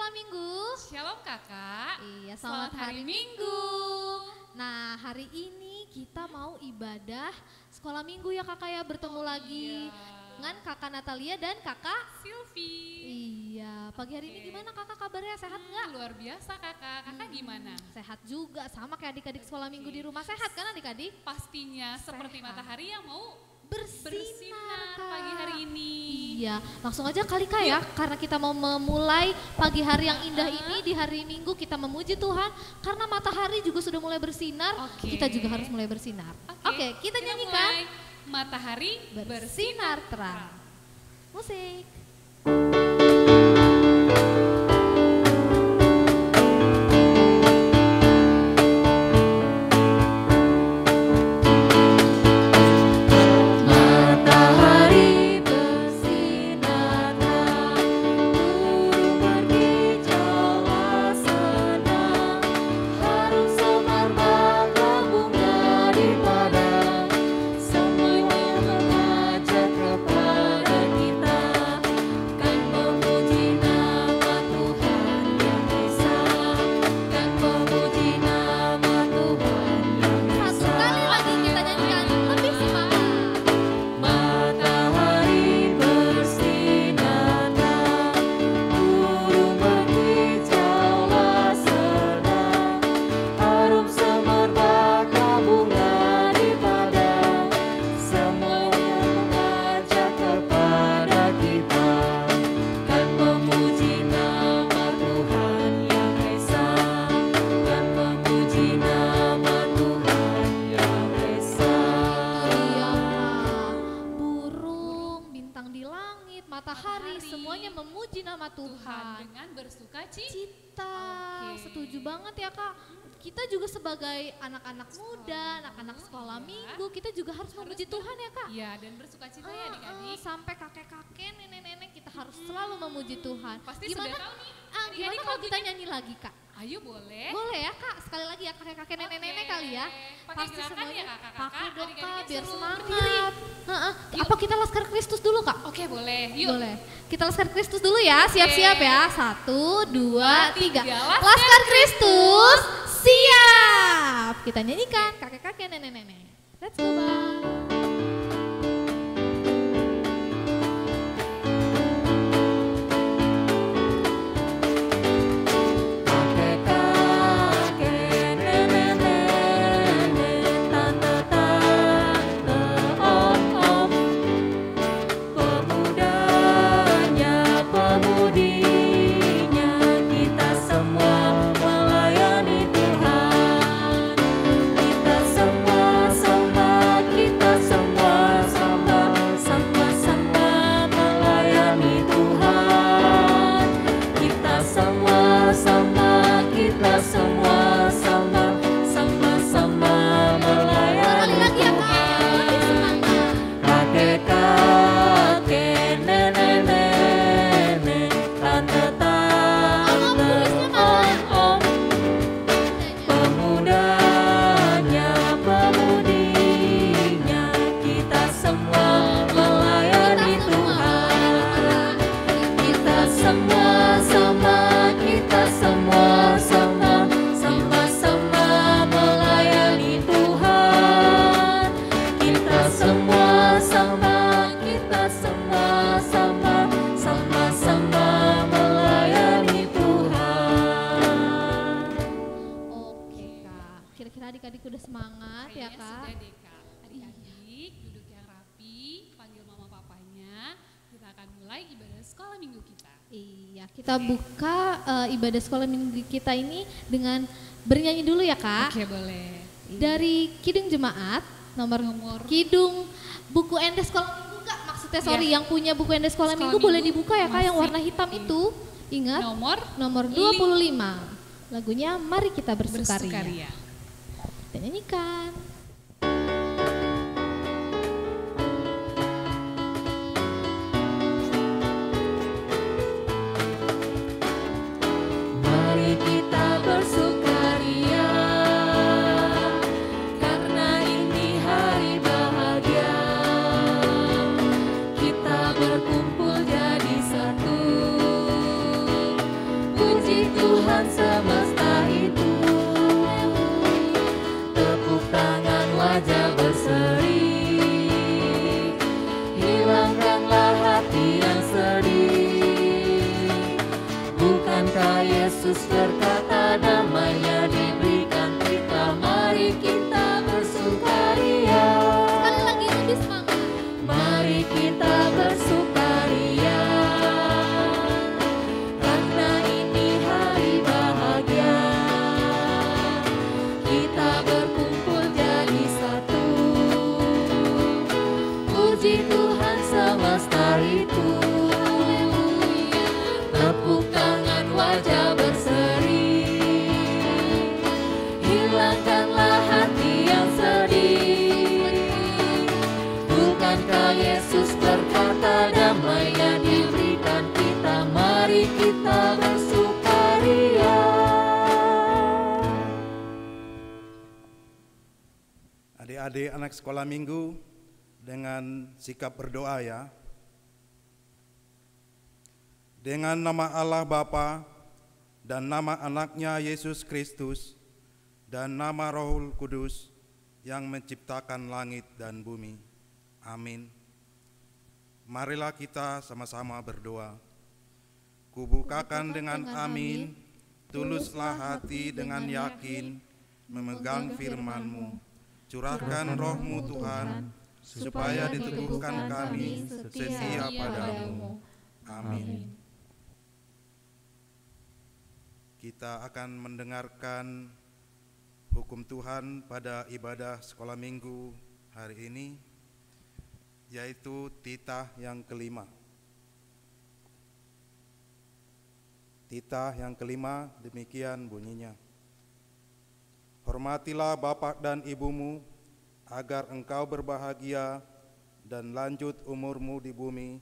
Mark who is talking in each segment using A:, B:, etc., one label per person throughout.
A: sekolah minggu.
B: Shalom kakak.
A: Iya, selamat hari Minggu. Nah, hari ini kita mau ibadah sekolah minggu ya kakak ya, bertemu lagi dengan kakak Natalia dan kakak
B: Silvi.
A: Iya, pagi hari ini gimana kakak kabarnya, sehat nggak?
B: Luar biasa kakak, kakak gimana?
A: Sehat juga, sama kayak adik-adik sekolah minggu di rumah, sehat kan adik-adik?
B: Pastinya seperti
A: Sehat.
B: matahari yang mau
A: Bersinar Kak.
B: pagi hari ini.
A: Iya, langsung aja kali kak ya, karena kita mau memulai pagi hari yang indah ini di hari Minggu kita memuji Tuhan karena matahari juga sudah mulai bersinar,
B: Oke.
A: kita juga harus mulai bersinar. Oke, kita nyanyikan
B: mulai matahari
A: bersinar terang. Musik.
C: Matahari bersinar terang, burung berkicaulah senang, harum semerbak bunga di padang, semuanya mengajak kepada kita, kan memuji nama Tuhan yang Esa, kan memuji nama Tuhan yang
A: Satu
C: Esa.
A: kali lagi kita nyanyikan, lebih semangat.
C: Matahari bersinar terang, burung berkicaulah senang, harum semerbak bunga di padang, semuanya mengajak kepada kita, kan memuji nama Tuhan yang Esa, kan memuji nama Tuhan yang Esa.
A: Iya Kak, burung, bintang di langit, matahari,
B: Matahari.
A: semuanya memuji nama
B: Tuhan
A: Tuhan.
B: dengan bersuka cita.
A: Cita,
B: Oke.
A: setuju banget ya kak. Kita juga sebagai anak-anak muda, anak-anak sekolah
B: iya.
A: minggu, kita juga harus memuji Tuhan ya kak.
B: Iya, dan bersuka cita ya adik-adik.
A: Sampai kakek-kakek, nenek-nenek kita harus selalu memuji Tuhan.
B: Pasti
A: Gimana?
B: sudah tahu nih.
A: Gimana
B: Adik-adik
A: kalau kita
B: lagunya.
A: nyanyi lagi kak?
B: Ayo boleh.
A: Boleh ya kak, sekali lagi ya kakek-kakek, nenek-nenek
B: Oke.
A: kali ya.
B: Pakai
A: Pasti
B: gerakan
A: semuanya
B: ya, kakak-kakak?
A: pakai dong
B: Adik-adiknya
A: kak, biar
B: suruh
A: semangat. Heeh. Apa kita Laskar Kristus dulu kak?
B: Oke boleh, yuk.
A: Boleh. Kita Laskar Kristus dulu ya, siap-siap ya. 1, 2, 3.
B: Laskar
A: Laskar Kristus, siap. Kita nyanyikan kakek-kakek, nenek-nenek. Let's go bang.
C: Kakek-kakek, nenek-nenek, tante-tante, om-om, pemudanya, pemudinya, kita semua melayani Tuhan. Kita sama-sama, kita sama-sama, sama-sama melayani Tuhan. Kita sama-sama, kita sama-sama, sama-sama
A: Sekali
C: melayani
A: lagi ya kak, lebih
C: Tuhan.
A: semangat.
C: Kakek-kakek, nenek-nenek, tante-tante, om-om, pemudanya, pemudinya, kita semua melayani Tuhan. Kita semua-sama, kita semua-sama, sama-sama melayani Tuhan. Kita semua-sama, kita semua-sama, sama-sama melayani Tuhan.
A: Oke kak, kira-kira adik-adik udah semangat ya
B: Kayaknya
A: kak?
B: sudah deh kak. Adik-adik duduk yang rapi, panggil mama papanya. Kita akan mulai ibadah sekolah minggu kita.
A: Iya, kita buka ibadah sekolah minggu kita ini dengan bernyanyi dulu ya kak.
B: Oke boleh.
A: Dari Kidung Jemaat, nomor Kidung buku ende sekolah minggu kak, maksudnya sorry yang punya buku ende sekolah,
B: Sekolah
A: minggu boleh
B: minggu
A: dibuka ya kak, yang
B: masih.
A: warna hitam itu. Ingat,
B: Nomor
A: nomor 25. Lagunya Mari Kita Bersukaria.
B: bersukaria.
A: Kita nyanyikan.
C: Mari kita bersukaria, karena ini hari bahagia. Kita berkumpul jadi satu, mari kita bersukaria.
D: Adik-adik anak sekolah minggu dengan sikap berdoa ya. Dengan nama Allah Bapa dan nama anaknya Yesus Kristus dan nama Rohul Kudus yang menciptakan langit dan bumi. Amin. Marilah kita sama-sama berdoa. Kubukakan dengan amin, tuluslah hati dengan yakin, memegang firman-Mu. Curahkan roh-Mu Tuhan, supaya diteguhkan kami setia padamu. Amin. Kita akan mendengarkan hukum Tuhan pada ibadah sekolah minggu hari ini, yaitu titah yang kelima. Titah yang kelima demikian bunyinya. Hormatilah bapak dan ibumu, agar engkau berbahagia dan lanjut umurmu di bumi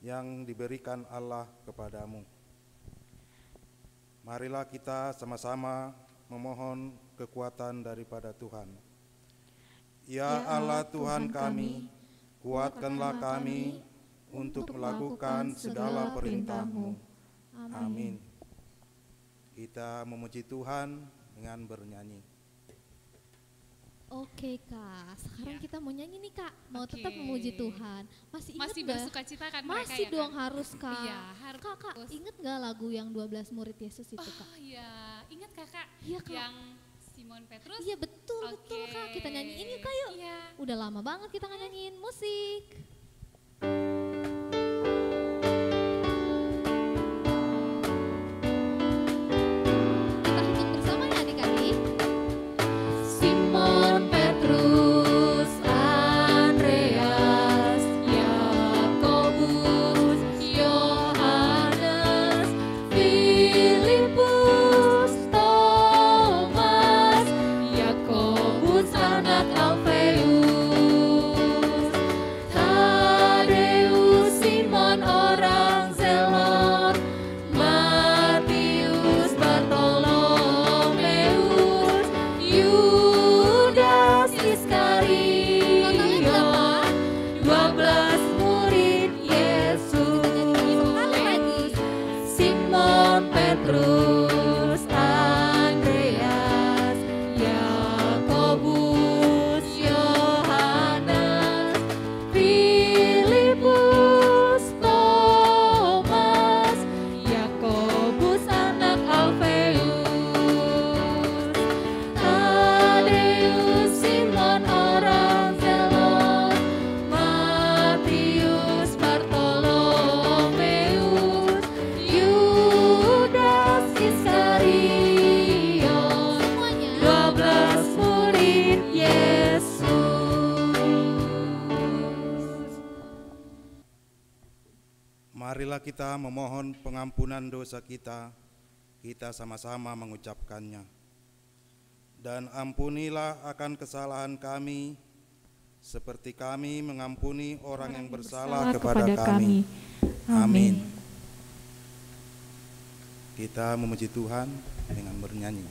D: yang diberikan Allah kepadamu. Marilah kita sama-sama memohon kekuatan daripada Tuhan. Ya Allah Tuhan kami, kuatkanlah kami untuk melakukan segala perintah-Mu. Amin. Kita memuji Tuhan dengan bernyanyi.
A: Oke Kak, sekarang
B: Iya.
A: kita mau nyanyi nih Kak, mau tetap
B: Oke.
A: memuji Tuhan. Masih ingat
B: Masih
A: nggak?
B: bersukacita kan mereka
A: Masih
B: ya,
A: dong
B: Kak?
A: harus Kak.
B: Iya, harus.
A: Kak, inget nggak lagu yang 12 murid Yesus itu Kak?
B: Oh iya, ingat Kakak
A: Iya, Kak.
B: yang Simon Petrus?
A: Iya betul
B: Oke.
A: Kak, kita nyanyiin yuk Kak yuk.
B: Iya.
A: Udah lama banget kita nggak nyanyiin musik. Kita hitung bersama ya adik-adik.
C: Simon Petrus, Andreas, Yakobus, Yohanes, Filipus, Thomas, Yakobus anak Alfeus, Tadeus, Simon orang Zelot, Matius, Bartolomeus, Yudas Iskariot, 12 murid Yesus, Simon Petrus, Andreas, Yakobus, Yohanes, Filipus, Thomas, Yakobus anak Alfeus, Tadeus, Simon orang Zelot, Matius, Bartolomeus, Yudas Iskariot,
A: Semuanya.
C: 12 murid Yesus.
D: Marilah kita memohon pengampunan dosa kita, kita sama-sama mengucapkannya. Dan ampunilah akan kesalahan kami, seperti kami mengampuni orang yang bersalah kepada kami. Amin. Kita memuji Tuhan dengan bernyanyi.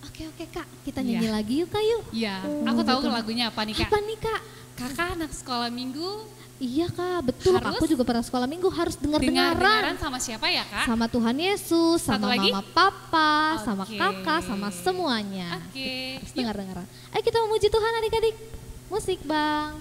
A: Oke Kak, kita
B: Iya.
A: nyanyi lagi yuk Kak yuk.
B: Iya, aku tahu lagunya apa nih Kak?
A: Apa nih Kak?
B: Kakak anak sekolah minggu
A: Iya Kak, betul.
B: Harus?
A: Aku juga pernah sekolah minggu harus
B: dengar-dengaran
A: dengar-dengaran.
B: sama siapa ya Kak?
A: Sama Tuhan Yesus,
B: Satu
A: sama
B: lagi?
A: mama papa, sama
B: Oke.
A: kakak, sama semuanya.
B: Oke,
A: Harus
B: yuk.
A: dengar-dengaran. Ayo kita memuji Tuhan adik-adik. Musik Bang.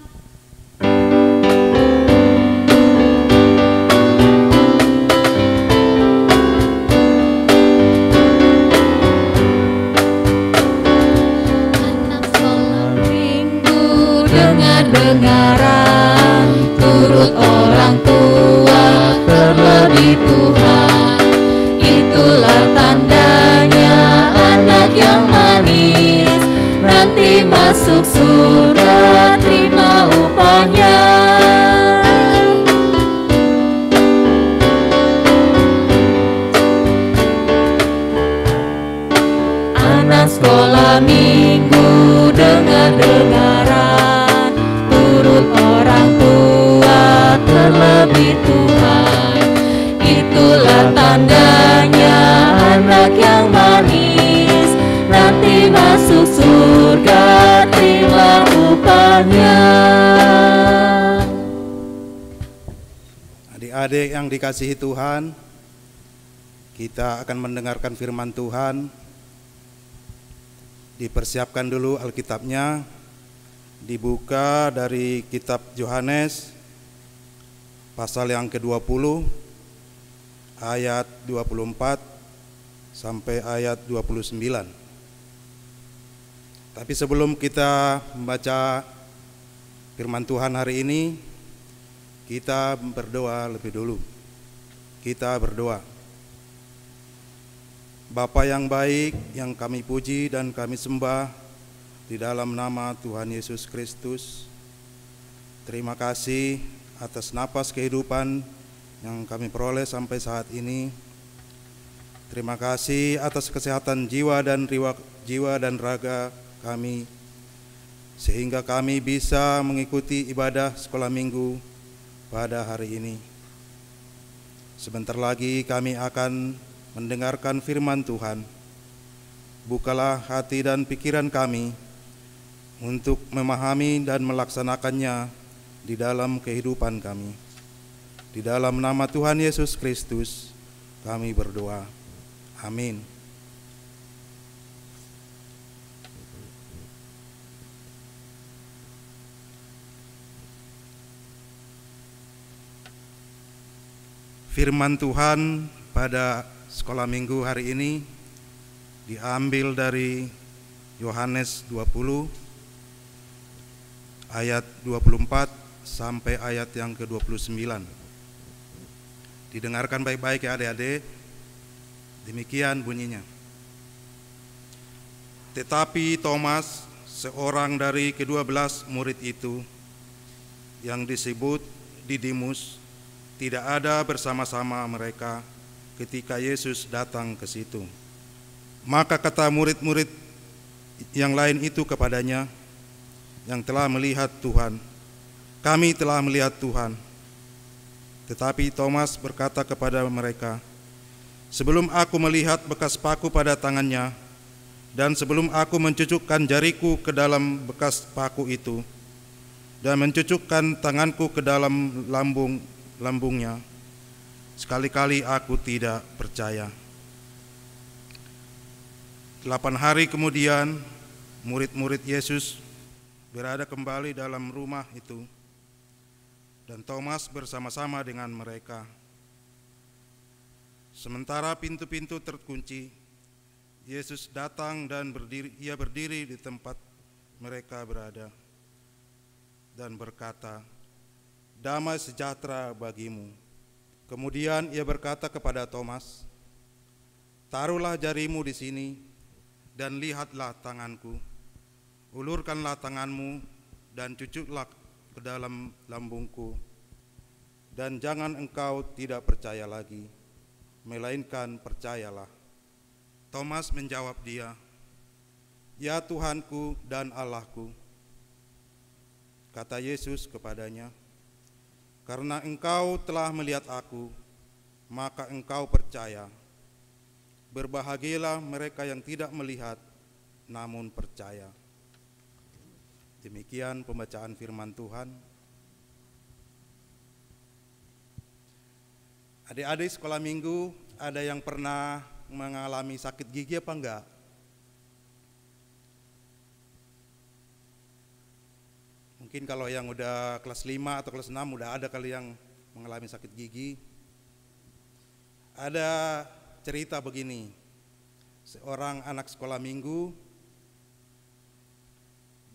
A: Anak sekolah
C: Minggu dengar-dengaran, turut orang tua terlebih Tuhan. Itulah tandanya anak yang manis, nanti masuk surga terima upahnya. Anak sekolah minggu dengar-dengaran, turut orang tua terlebih Tuhan. itulah tandanya anak yang manis nanti masuk surga, terima upahnya.
D: Adik-adik yang dikasihi Tuhan, kita akan mendengarkan firman Tuhan. Dipersiapkan dulu Alkitabnya, dibuka dari kitab Yohanes pasal yang ke-20 ayat 24 sampai ayat 29. Tapi sebelum kita membaca firman Tuhan hari ini, kita berdoa lebih dulu. Kita berdoa. Bapa yang baik, yang kami puji dan kami sembah di dalam nama Tuhan Yesus Kristus, terima kasih atas napas kehidupan yang kami peroleh sampai saat ini. Terima kasih atas kesehatan jiwa dan raga kami, sehingga kami bisa mengikuti ibadah sekolah minggu pada hari ini. Sebentar lagi kami akan mendengarkan firman Tuhan. Bukalah hati dan pikiran kami untuk memahami dan melaksanakannya di dalam kehidupan kami. Di dalam nama Tuhan Yesus Kristus kami berdoa. Amin. Firman Tuhan pada sekolah minggu hari ini diambil dari Yohanes 20 ayat 24 sampai ayat yang ke-29. Didengarkan baik-baik ya adik-adik. Demikian bunyinya. Tetapi Thomas, seorang dari ke-12 murid itu, yang disebut Didimus, tidak ada bersama-sama mereka ketika Yesus datang ke situ. Maka kata murid-murid yang lain itu kepadanya, yang telah melihat Tuhan, kami telah melihat Tuhan. Tetapi Thomas berkata kepada mereka, sebelum aku melihat bekas paku pada tangannya, dan sebelum aku mencucukkan jariku ke dalam bekas paku itu, dan mencucukkan tanganku ke dalam lambungnya, sekali-kali aku tidak percaya. 8 hari kemudian, murid-murid Yesus berada kembali dalam rumah itu, dan Thomas bersama-sama dengan mereka. Sementara pintu-pintu terkunci, Yesus datang dan berdiri di tempat mereka berada dan berkata, damai sejahtera bagimu. Kemudian ia berkata kepada Thomas, taruhlah jarimu di sini dan lihatlah tanganku. Ulurkanlah tanganmu dan cucuklah ke dalam lambungku, dan jangan engkau tidak percaya lagi, melainkan percayalah. Thomas menjawab dia, ya Tuhanku dan Allahku. Kata Yesus kepadanya, karena engkau telah melihat aku, maka engkau percaya. Berbahagialah mereka yang tidak melihat, namun percaya. Demikian pembacaan firman Tuhan. Adik-adik sekolah minggu, ada yang pernah mengalami sakit gigi apa enggak? Mungkin kalau yang udah kelas 5 atau kelas 6 udah ada kali yang mengalami sakit gigi. Ada cerita begini, seorang anak sekolah minggu,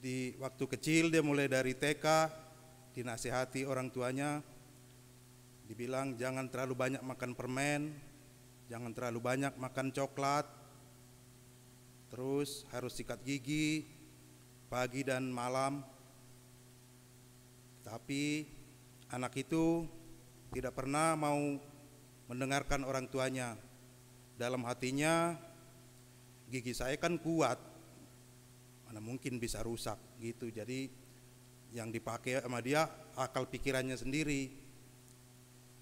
D: di waktu kecil dia mulai dari TK, dinasihati orang tuanya, dibilang jangan terlalu banyak makan permen, jangan terlalu banyak makan coklat, terus harus sikat gigi pagi dan malam. Tapi anak itu tidak pernah mau mendengarkan orang tuanya. Dalam hatinya, gigi saya kan kuat, mana mungkin bisa rusak gitu. Jadi yang dipakai sama dia akal pikirannya sendiri.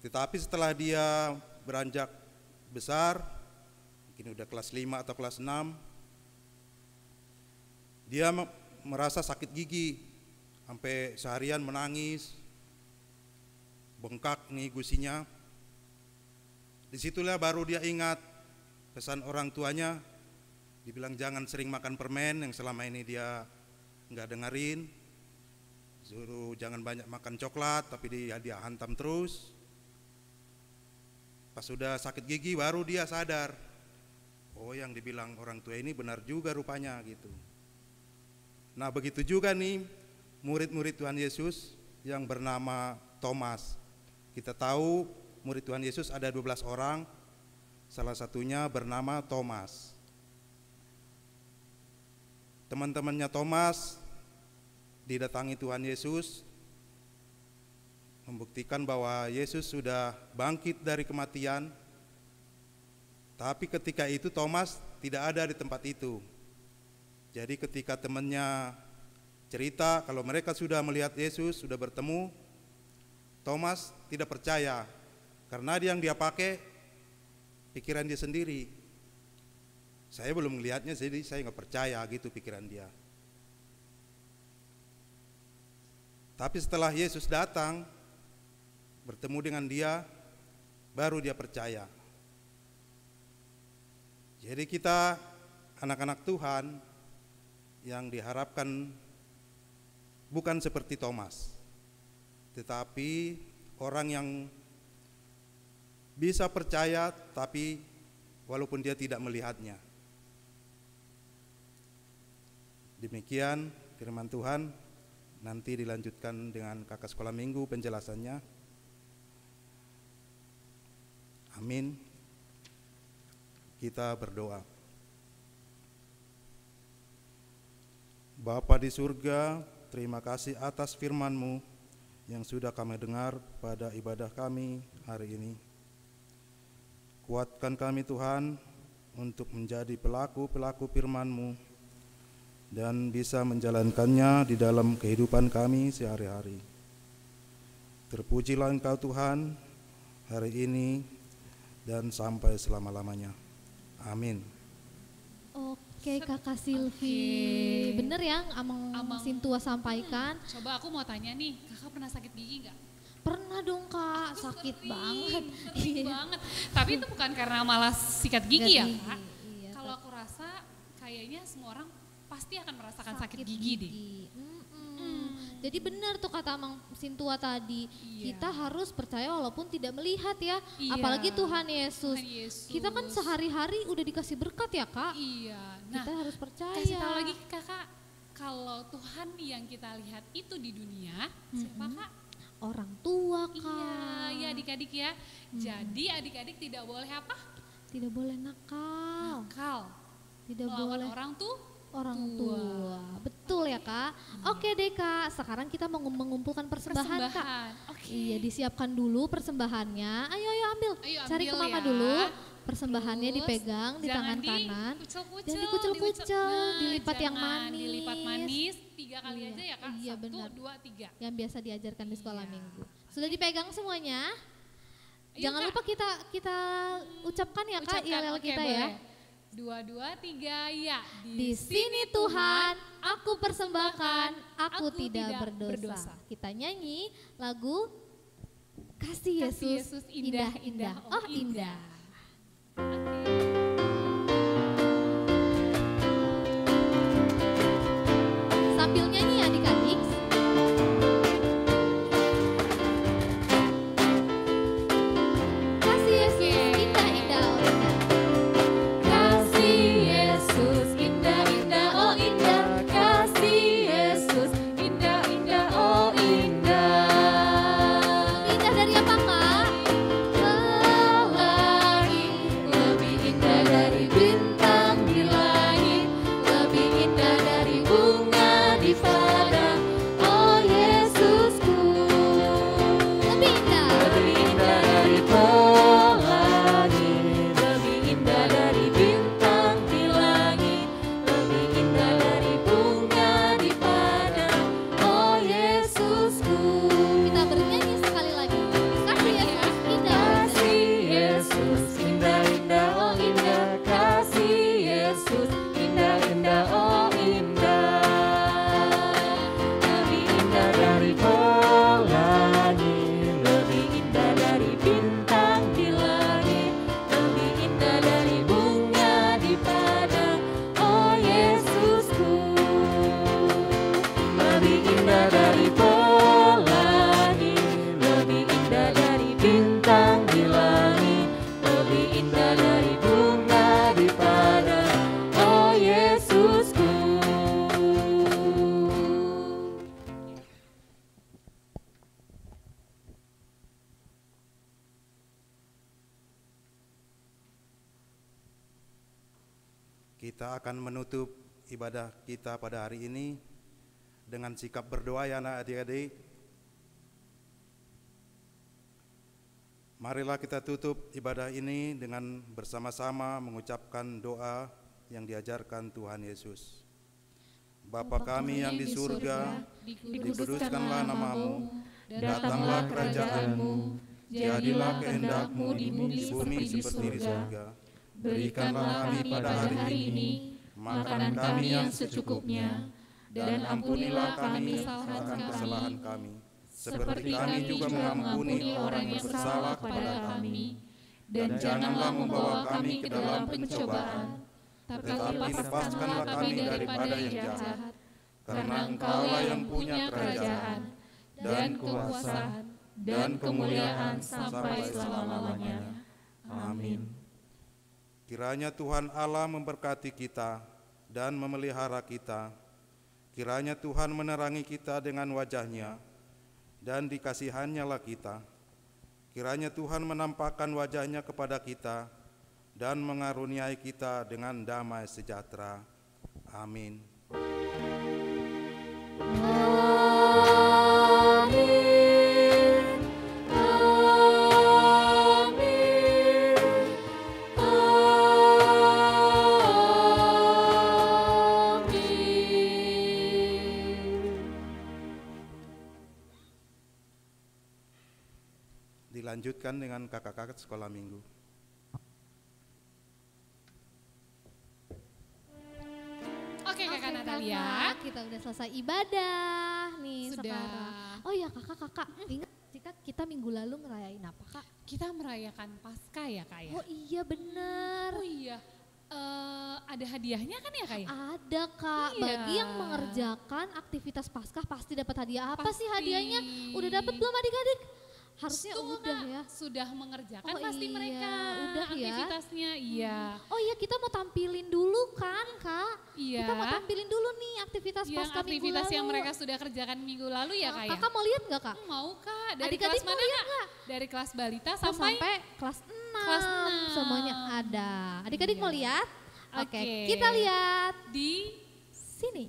D: Tetapi setelah dia beranjak besar, mungkin udah kelas 5 atau kelas 6, dia merasa sakit gigi, sampai seharian menangis, bengkak nih gusinya. Disitulah baru dia ingat pesan orang tuanya, dibilang jangan sering makan permen yang selama ini dia nggak dengerin, suruh jangan banyak makan coklat tapi dia hantam terus. Pas sudah sakit gigi baru dia sadar, oh yang dibilang orang tua ini benar juga rupanya gitu. Nah begitu juga nih murid-murid Tuhan Yesus yang bernama Thomas. Kita tahu murid Tuhan Yesus ada 12 orang, salah satunya bernama Thomas. Teman-temannya Thomas didatangi Tuhan Yesus, membuktikan bahwa Yesus sudah bangkit dari kematian. Tapi ketika itu Thomas tidak ada di tempat itu. Jadi ketika temannya cerita kalau mereka sudah melihat Yesus, sudah bertemu, Thomas tidak percaya karena yang dia pakai pikiran dia sendiri. Saya belum melihatnya, jadi saya nggak percaya gitu pikiran dia. Tapi setelah Yesus datang, bertemu dengan dia, baru dia percaya. Jadi kita anak-anak Tuhan yang diharapkan bukan seperti Thomas, tetapi orang yang bisa percaya tapi walaupun dia tidak melihatnya. Demikian firman Tuhan, nanti dilanjutkan dengan kakak sekolah minggu penjelasannya. Amin. Kita berdoa. Bapa di surga, terima kasih atas firman-Mu yang sudah kami dengar pada ibadah kami hari ini. Kuatkan kami Tuhan untuk menjadi pelaku-pelaku firman-Mu dan bisa menjalankannya di dalam kehidupan kami sehari-hari. Terpujilah Engkau Tuhan hari ini dan sampai selama-lamanya. Amin.
A: Oke Kakak Silvi, bener yang Amang Sintua sampaikan.
B: Coba aku mau tanya nih, kakak pernah sakit gigi gak?
A: Pernah dong Kak, sakit banget.
B: Sakit banget. Tapi itu bukan karena malah sikat gigi ya Kak?
A: Iya,
B: Kalau aku rasa kayaknya semua orang pasti akan merasakan sakit gigi deh.
A: Jadi benar tuh kata Amang Sintua tadi,
B: Iya.
A: kita harus percaya walaupun tidak melihat ya,
B: Iya.
A: apalagi Tuhan Yesus.
B: Tuhan Yesus.
A: Kita kan sehari-hari udah dikasih berkat ya Kak,
B: Iya. Nah,
A: kita harus percaya.
B: kasih tahu lagi ke kakak, kalau Tuhan yang kita lihat itu di dunia, siapa Kak?
A: Orang tua Kak.
B: Iya, ya adik-adik ya. Jadi adik-adik tidak boleh apa?
A: Tidak boleh nakal,
B: Nakal.
A: tidak
B: Melawan
A: boleh
B: orang
A: orang
B: tua.
A: tua. Betul ya Kak. Oke deh Kak, sekarang kita mau mengumpulkan persembahan Kak.
B: Persembahan. Oke.
A: Iya, disiapkan dulu persembahannya. Ayo ambil.
B: Ayo
A: Cari ke
B: ambil
A: mama
B: ya.
A: dulu. Persembahannya
B: Terus,
A: dipegang di
B: jangan
A: tangan kanan.
B: dikucel-kucel,
A: Jangan dikucel-kucel,
B: Nah,
A: dilipat yang
B: jangan
A: manis.
B: Dilipat manis 3 kali
A: Iya,
B: aja ya Kak.
A: iya,
B: 1,
A: benar.
B: 2, 3.
A: Yang biasa diajarkan di sekolah
B: Iya.
A: minggu. Sudah dipegang semuanya?
B: Ayo,
A: Jangan
B: Kak.
A: lupa kita ucapkan ya Kak,
B: Ucapkan,
A: ILL
B: oke,
A: kita ya.
B: boleh. 2, 2, 3, ya.
A: Di sini Tuhan, aku persembahkan, aku tidak berdosa. Kita nyanyi lagu Kasih Yesus, indah-indah. Oh indah. Sambil nyanyi adik-adik. Kasih Yesus, indah-indah. Oh indah.
C: Kasih Yesus indah-indah oh indah, kasih Yesus indah-indah oh indah.
A: Indah dari apa Kak?
D: Kita akan menutup ibadah kita pada hari ini dengan sikap berdoa ya adik-adik. Marilah kita tutup ibadah ini dengan bersama-sama mengucapkan doa yang diajarkan Tuhan Yesus. Bapa kami yang di surga, dikuduskanlah namamu, datanglah kerajaan-Mu, jadilah kehendak-Mu di bumi seperti di surga. Berikanlah kami pada hari ini makanan kami yang secukupnya, dan ampunilah kami akan kesalahan kami, seperti kami juga mengampuni orang yang bersalah kepada kami. Dan janganlah membawa kami ke dalam pencobaan, tetapi lepaskanlah kami daripada yang jahat. Karena Engkaulah yang punya kerajaan, dan kekuasaan, dan kemuliaan sampai selama-lamanya. Amin. Kiranya Tuhan Allah memberkati kita dan memelihara kita. Kiranya Tuhan menerangi kita dengan wajah-Nya, dan dikasihannya-lah kita. Kiranya Tuhan menampakkan wajah-Nya kepada kita dan mengaruniai kita dengan damai sejahtera. Amin. Dilanjutkan dengan kakak-kakak sekolah minggu.
B: Oke Kakak Natalia.
A: Kakak, kita udah selesai ibadah nih
B: Sudah.
A: sekarang. Oh ya kakak, ingat jika kita minggu lalu ngerayain apa Kak?
B: Kita merayakan Paskah ya Kak ya?
A: Oh iya bener.
B: Oh iya, ada hadiahnya kan ya Kak ya?
A: Ada Kak,
B: Iya.
A: bagi yang mengerjakan aktivitas Paskah pasti dapat hadiah. Apa sih
B: Pasti.
A: hadiahnya? Udah dapat belum adik-adik? Harusnya
B: Tuh,
A: udah
B: Kak,
A: ya.
B: Sudah mengerjakan
A: Oh
B: pasti
A: iya,
B: mereka
A: udah ya.
B: aktivitasnya, iya.
A: Oh iya kita mau tampilin dulu kan Kak?
B: Iya.
A: Kita mau tampilin dulu nih aktivitas
B: Yang
A: Paskah minggu
B: aktivitas
A: lalu.
B: yang mereka sudah kerjakan minggu lalu ya Kak ya?
A: Kakak mau lihat nggak Kak?
B: Mau Kak, dari
A: Adik-adik
B: kelas
A: mau
B: mana
A: lihat
B: Kak? Dari kelas balita
A: Oh,
B: sampai
A: kelas 6.
B: kelas 6.
A: Semuanya ada. Adik-adik
B: Iya.
A: mau lihat? Oke,
B: Oke.
A: kita lihat
B: di
A: sini.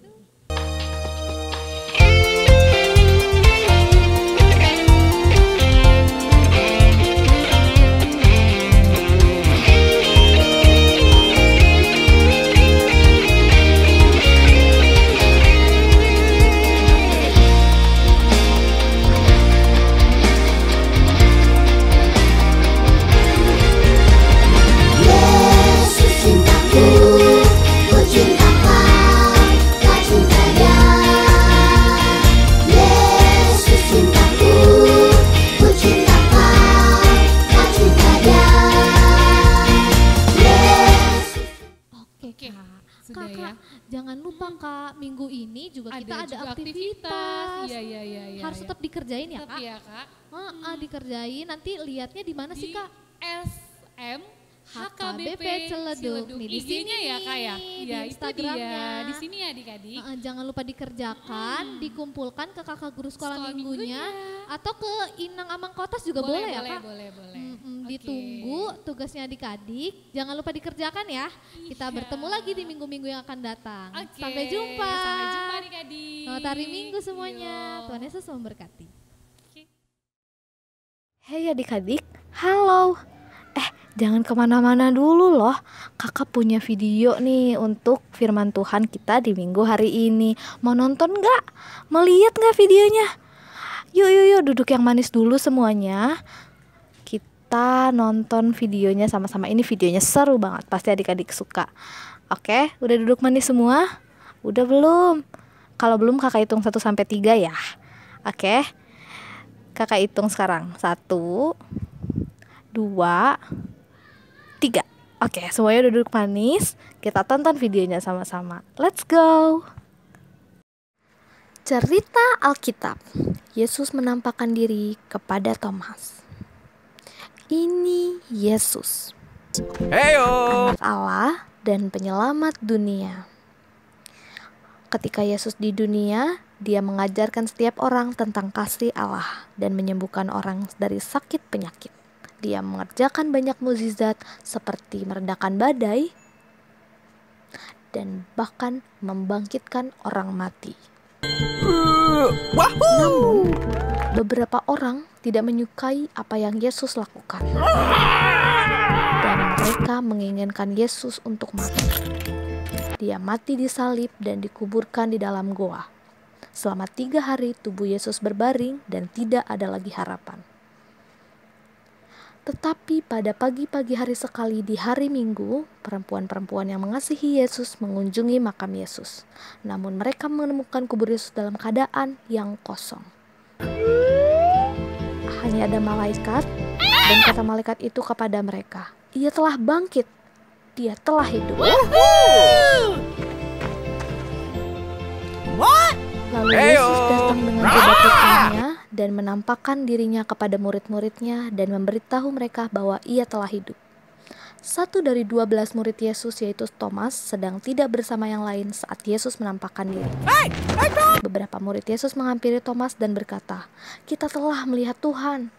E: Yesus cintaku, ku cinta Kau, Kau cinta Dia. Yesus cintaku, ku cinta Kau, Kau cinta Dia. Yesus.
A: Oke
B: Oke,
A: Kak.
B: sudah
A: Kakak,
B: ya.
A: jangan lupa Kak, minggu ini juga kita ada
B: juga
A: aktivitas.
B: Iya.
A: Harus tetap dikerjain ya
B: Tetap
A: Kak?
B: ya Kak.
A: Dikerjain. Nanti lihatnya di mana sih
B: Di
A: Kak?
B: SM
A: HKBP
B: HKBP
A: Ciledug. Nih, di
B: IG-nya
A: sini
B: ya Kak ya?
A: di
B: Ya itu
A: Instagramnya.
B: dia. Di sini ya adik-adik.
A: Jangan lupa dikerjakan, dikumpulkan ke kakak guru sekolah minggunya, atau ke Inang Amang Kotas juga boleh, ya Kak?
B: Boleh. Oke.
A: Ditunggu tugasnya adik-adik, jangan lupa dikerjakan ya. Kita
B: Iya.
A: bertemu lagi di minggu-minggu yang akan datang.
B: Oke,
A: Sampai jumpa.
B: Sampai jumpa adik-adik.
A: Selamat hari Minggu semuanya.
B: Yo.
A: Tuhan Yesus memberkati.
C: Hei adik-adik, halo. Jangan kemana-mana dulu loh. Kakak punya video nih untuk firman Tuhan kita di minggu hari ini. Mau nonton gak? Mau lihat gak videonya? Yuk, duduk yang manis dulu semuanya. Kita nonton videonya sama-sama. Ini videonya seru banget, pasti adik-adik suka. Oke, udah duduk manis semua? Udah belum? Kalau belum kakak hitung 1-3 ya. Oke, kakak hitung sekarang. 1, 2, 3. Oke, semuanya udah duduk manis. Kita tonton videonya sama-sama. Let's go. Cerita Alkitab. Yesus menampakkan diri kepada Thomas. Ini Yesus, anak Allah dan penyelamat dunia. Ketika Yesus di dunia, Dia mengajarkan setiap orang tentang kasih Allah dan menyembuhkan orang dari sakit penyakit. Dia mengerjakan banyak mukjizat seperti meredakan badai dan bahkan membangkitkan orang mati. Namun, beberapa orang tidak menyukai apa yang Yesus lakukan, dan mereka menginginkan Yesus untuk mati. Dia mati disalib dan dikuburkan di dalam goa. Selama 3 hari tubuh Yesus berbaring dan tidak ada lagi harapan. Tetapi pada pagi-pagi hari sekali di hari Minggu, perempuan-perempuan yang mengasihi Yesus mengunjungi makam Yesus. Namun mereka menemukan kubur Yesus dalam keadaan yang kosong. Hanya ada malaikat, dan kata malaikat itu kepada mereka, "Ia telah bangkit, dia telah hidup." Lalu Yesus datang dengan kebangkitannya dan menampakkan dirinya kepada murid-muridnya dan memberitahu mereka bahwa ia telah hidup. Satu dari 12 murid Yesus, yaitu Thomas, sedang tidak bersama yang lain saat Yesus menampakkan diri. Beberapa murid Yesus menghampiri Thomas dan berkata, "Kita telah melihat Tuhan."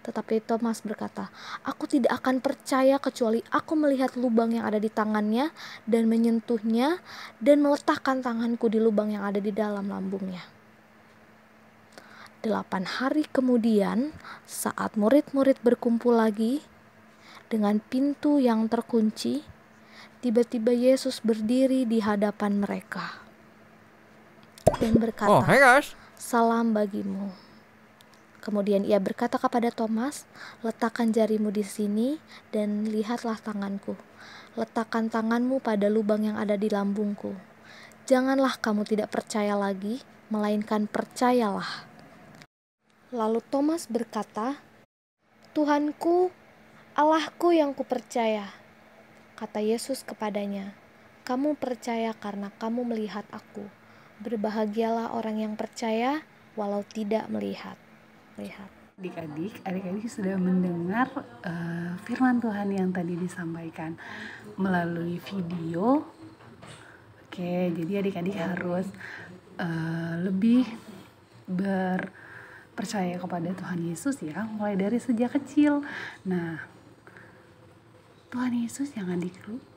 C: Tetapi Thomas berkata, "Aku tidak akan percaya kecuali aku melihat lubang yang ada di tangannya dan menyentuhnya dan meletakkan tanganku di lubang yang ada di dalam lambungnya." 8 hari kemudian, saat murid-murid berkumpul lagi dengan pintu yang terkunci, tiba-tiba Yesus berdiri di hadapan mereka dan berkata, "Salam bagimu." Kemudian ia berkata kepada Thomas, "Letakkan jarimu di sini dan lihatlah tanganku. Letakkan tanganmu pada lubang yang ada di lambungku. Janganlah kamu tidak percaya lagi, melainkan percayalah." Lalu Thomas berkata, "Tuhanku, Allahku yang kupercaya." Kata Yesus kepadanya, "Kamu percaya karena kamu melihat aku. Berbahagialah orang yang percaya walau tidak melihat."
F: Adik-adik sudah mendengar firman Tuhan yang tadi disampaikan melalui video. Oke, jadi adik-adik harus lebih berpercaya kepada Tuhan Yesus ya, mulai dari sejak kecil. Nah, Tuhan Yesus yang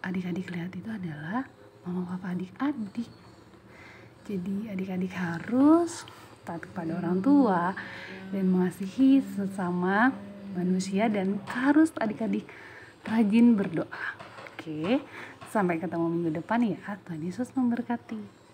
F: adik-adik lihat itu adalah mama papa adik-adik. Jadi adik-adik harus taat kepada orang tua dan mengasihi sesama manusia, dan harus adik-adik rajin berdoa. Oke, sampai ketemu minggu depan ya. Tuhan Yesus memberkati.